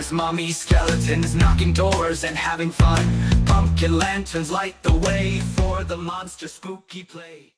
vampires, mummies, skeletons, knocking doors and having fun. Pumpkin lanterns light the way for the monster spooky play.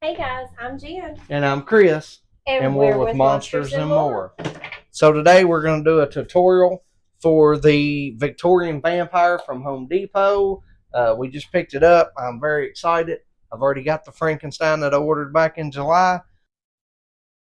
Hey guys, I'm Jen. And I'm Chris. And we're with Monsters and More. So today we're going to do a tutorial for the Victorian vampire from Home Depot. We just picked it up. I'm very excited. I've already got the Frankenstein that I ordered back in July.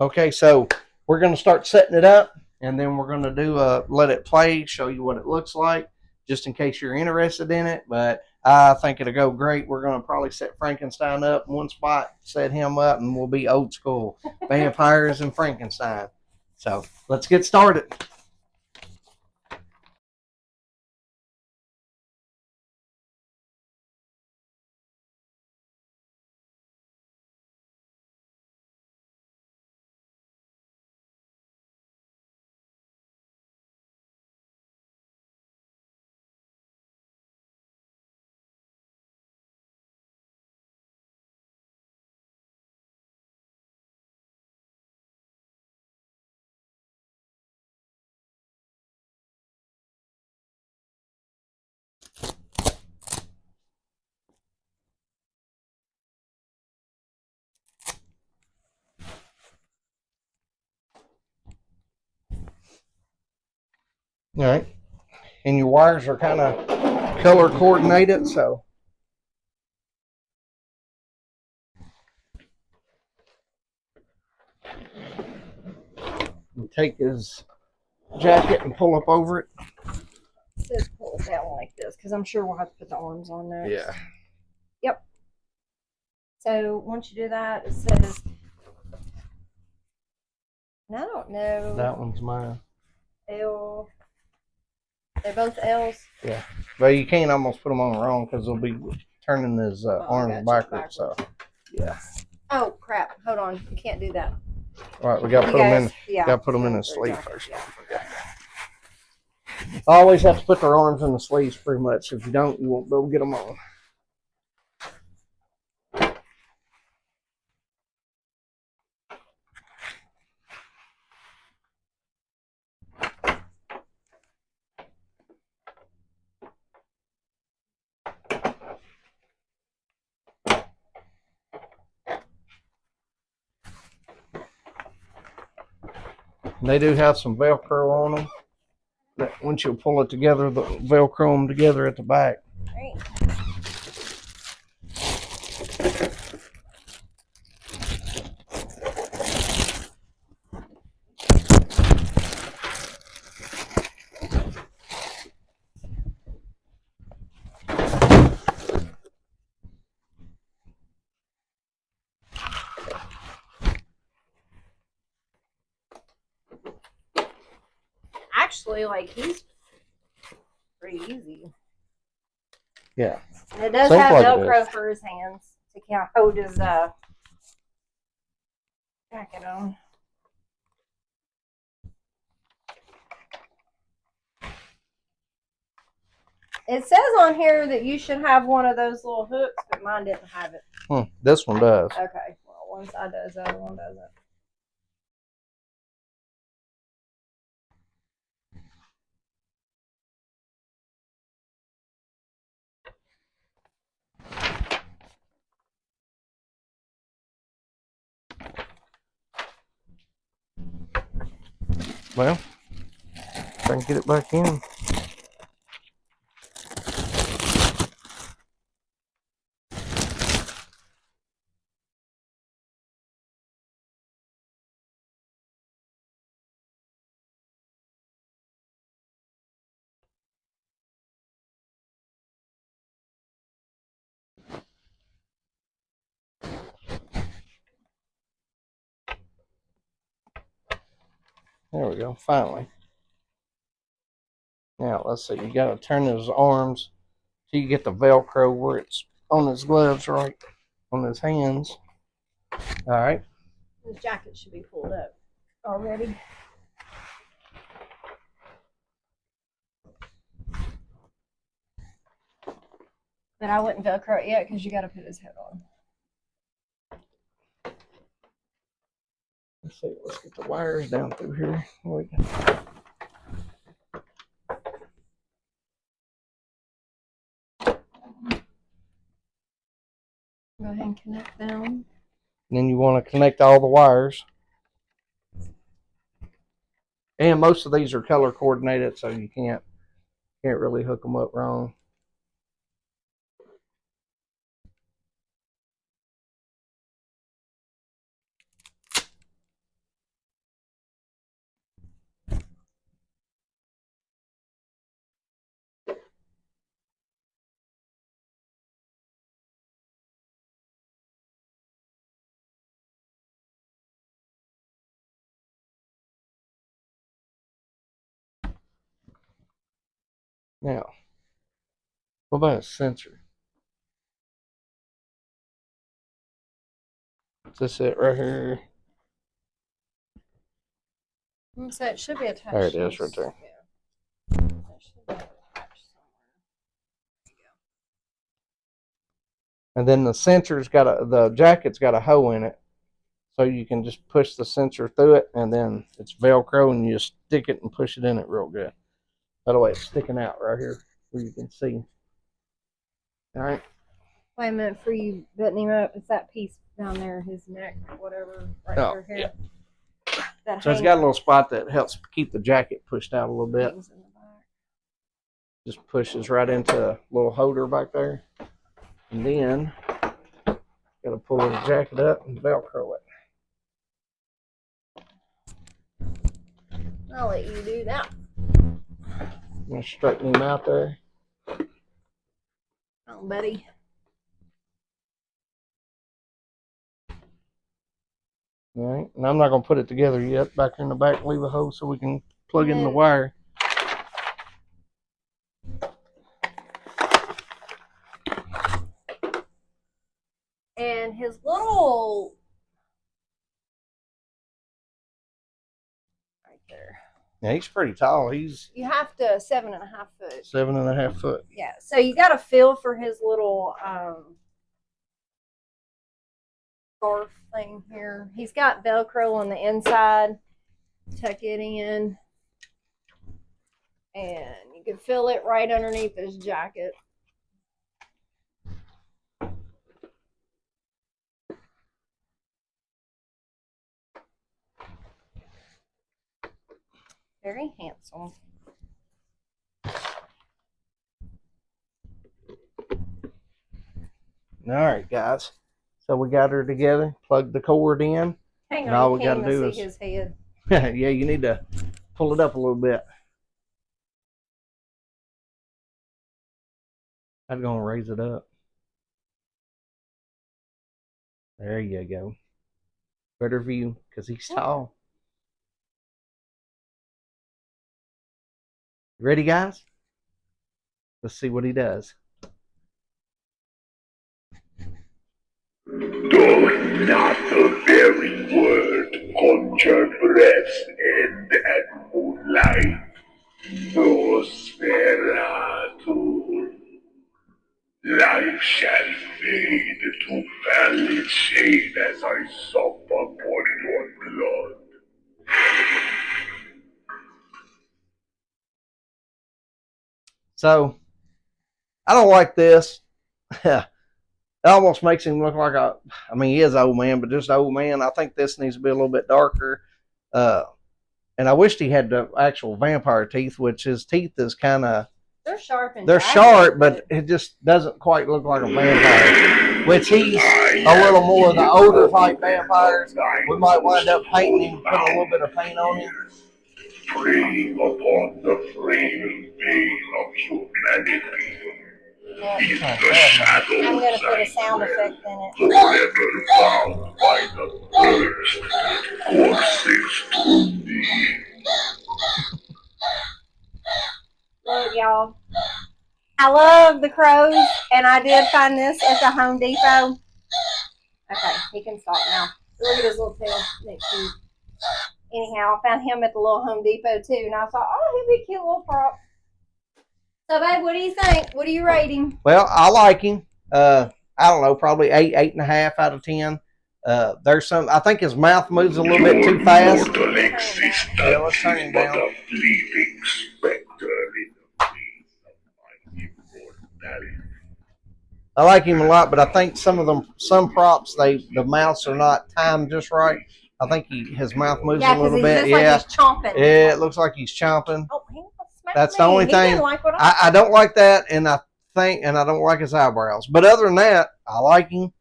Okay, so we're going to start setting it up, and then we're going to do a let it play, show you what it looks like, just in case you're interested in it. But I think it'll go great. We're going to probably set Frankenstein up in one spot, set him up, and we'll be old school vampires and Frankenstein. So let's get started. All right, and your wires are kind of color coordinated, so you take his jacket and pull up over it. It says pull it down like this because I'm sure we'll have to put the arms on there. Yeah. Yep. So once you do that, it says, and I don't know. That one's mine. L. They're both L's. Yeah, but you can't almost put them on wrong because they'll be turning his arms backwards. So, yeah. Oh crap! Hold on, you can't do that. All right, we got to put them in. Yeah. Got to put them in the sleeve first. Yeah. I always have to put their arms in the sleeves, pretty much. If you don't, you won't be able to get them on. They do have some Velcro on them. That once you pull it together, the Velcro them together at the back. Great. Actually, like he's pretty easy. Yeah. And it does Seems have like it Velcro is. for his hands to kind of hold his jacket on. It says on here that you should have one of those little hooks, but mine didn't have it. This one does. Okay, well, one side does, the other one doesn't. Well, if I can get it back in. There we go, finally. Now, let's see, you got to turn his arms so you get the Velcro where it's on his gloves, right? On his hands. All right. His jacket should be pulled up already. But I wouldn't Velcro it yet because you got to put his head on. Let's see, let's get the wires down through here. Go ahead and connect them. And then you want to connect all the wires. And most of these are color coordinated, so you can't really hook them up wrong. Now, what about a sensor? Is this it right here? So it should be attached. There it is, right there. Yeah. It should be attached somewhere. And then the sensor's got the jacket's got a hole in it, so you can just push the sensor through it, and then it's Velcro, and you just stick it and push it in it real good. By the way, it's sticking out right here where you can see. All right. Wait a minute, for you button him up, it's that piece down there, his neck, whatever, right over here. Yeah. That So it's got a little spot that helps keep the jacket pushed out a little bit. hangs in the back. Just pushes right into a little holder back there. And then, got to pull the jacket up and Velcro it. I'll let you do that. I'm going to straighten him out there. Oh, buddy. All right. And I'm not going to put it together yet. Back in the back, leave a hole so we can plug in the wire. And his little... right there. Yeah, he's pretty tall. He's You have to 7.5 foot. 7.5 foot. Yeah, so you got to feel for his little scarf thing here. He's got Velcro on the inside. Tuck it in. And you can feel it right underneath his jacket. Very handsome. All right, guys. So we got her together, plugged the cord in. Hang And on, all you we can't gotta even do see is- his head. Yeah, you need to pull it up a little bit. I'm going to raise it up. There you go. Better view, because he's tall. Ready, guys? Let's see what he does. Doth not the very word conjure breath and moonlight? Nosferatu. Life shall fade to pallid shade as I sup upon your blood. So, I don't like this. It almost makes him look like I mean, he is an old man, but just an old man. I think this needs to be a little bit darker. And I wished he had the actual vampire teeth, which his teeth is kind of, They're sharp and they're jagged, sharp, but it just doesn't quite look like a vampire. Which he's a little more of the older type vampires. We might wind up painting him, put a little bit of paint on him. Preying upon the frail veil of humanity. Yeah. In the shadows I'm going to put a I sound dwell, effect in it. forever bound by the thirst that courses through me. Look, y'all. I love the crows, and I did find this at the Home Depot. Okay, he can stop now. Look at his little tail next to you. Anyhow, I found him at the little Home Depot, too, and I thought, oh, he'd be a cute little prop. So, babe, what do you think? What do you rate him? Well, I like him. I don't know, probably 8.5 out of 10. There's some, I think his mouth moves a little bit too fast. Mortal existence Yeah, let's turn him but down. a fleeting spectre in the face of my immortality. I like him a lot, but I think some props, the mouths are not timed just right. I think his mouth moves a little bit. Yeah, like he's chomping. Yeah, it looks like he's chomping. Oh, he That's the only thing. Like what I don't like that, and I don't like his eyebrows. But other than that, I like him.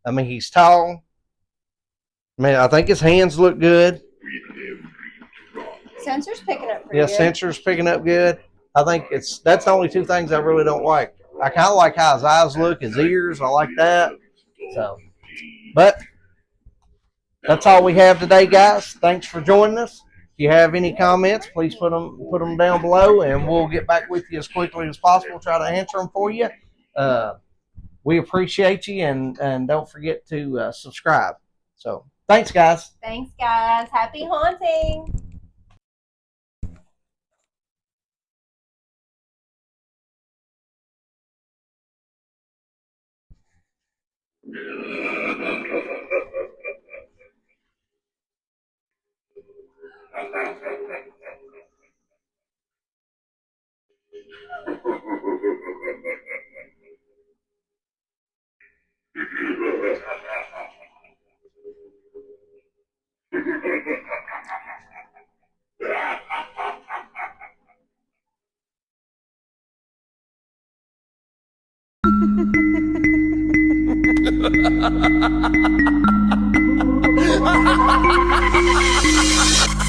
I mean, he's tall. I mean, I think his hands look good. Sensor's picking up pretty Yeah, good. sensor's picking up good. I think that's the only two things I really don't like. I kind of like how his eyes look, his ears. I like that. So, but that's all we have today, guys. Thanks for joining us. If you have any comments, please put them down below, and we'll get back with you as quickly as possible. Try to answer them for you. We appreciate you, and don't forget to subscribe. So, thanks, guys. Thanks, guys. Happy haunting. Ha ha ha ha ha!